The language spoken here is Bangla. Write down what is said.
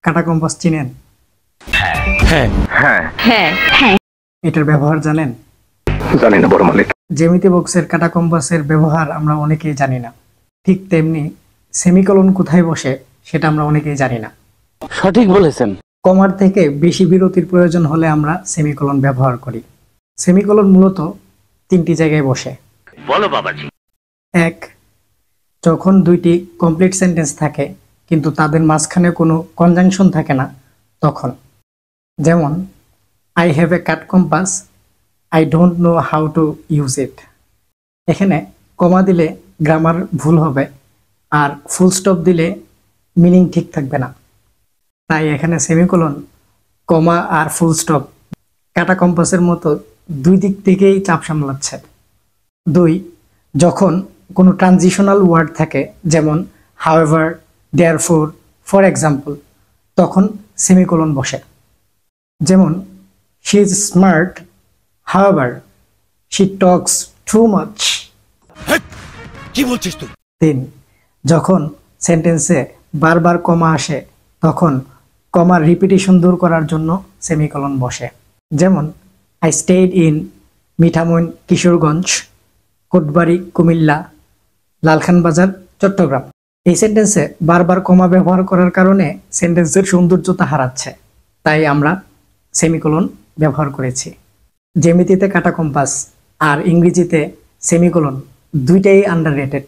কাটা কম্পাস চিনেন? হ্যাঁ হ্যাঁ হ্যাঁ হ্যাঁ এটার ব্যবহার জানেন? জানি না বড় মালিক। জ্যামিতি বক্সের কাটা কম্পাসের ব্যবহার আমরা অনেকেই জানি না। ঠিক তেমনি সেমিকোলন কোথায় বসে সেটা আমরা অনেকেই জানি না। সঠিক বলেছেন। কমার থেকে বেশি বিরতির প্রয়োজন হলে আমরা সেমিকোলন ব্যবহার করি। সেমিকোলন মূলত তিনটি জায়গায় বসে। বলো বাবাজি। এক, যখন দুইটি কমপ্লিট সেন্টেন্স থাকে কিন্তু তাদের মাঝখানে কোনো কনজাংশন থাকে না তখন। যেমন I have a cut compass, I don't know how to use it. এখানে কমা দিলে গ্রামার ভুল হবে আর ফুল স্টপ দিলে মিনিং ঠিক থাকবে না। তাই এখানে সেমিকোলন, কমা আর ফুল স্টপ কাটা কম্পাসের মতো দুই দিক থেকেই চাপ সামলাচ্ছে। দুই, যখন কোনো ট্রানজিশনাল ওয়ার্ড থাকে যেমন হাউএভার, দেয়ারফোর, ফর এক্সাম্পল, তখন সেমিকোলন বসে। যেমন she is smart, however she Tux too much. কি বলছিস তুই? তিন, যখন সেন্টেন্সে বারবার কমা আসে তখন কমার রিপিটেশন দূর করার জন্য সেমিকোলন বসে। যেমন I stayed in Mithamoin Kishoreganj, Kotbari Comilla, Lalkhan Bazar Chittagong. এই সেন্টেন্সে বারবার কমা ব্যবহার করার কারণে সেন্টেন্সের সৌন্দর্যতা হারাচ্ছে, তাই আমরা সেমিকোলন ব্যবহার করেছি। জ্যামিতিতে কাটা কম্পাস আর ইংরেজিতে সেমিকোলন দুইটাই আন্ডাররেটেড।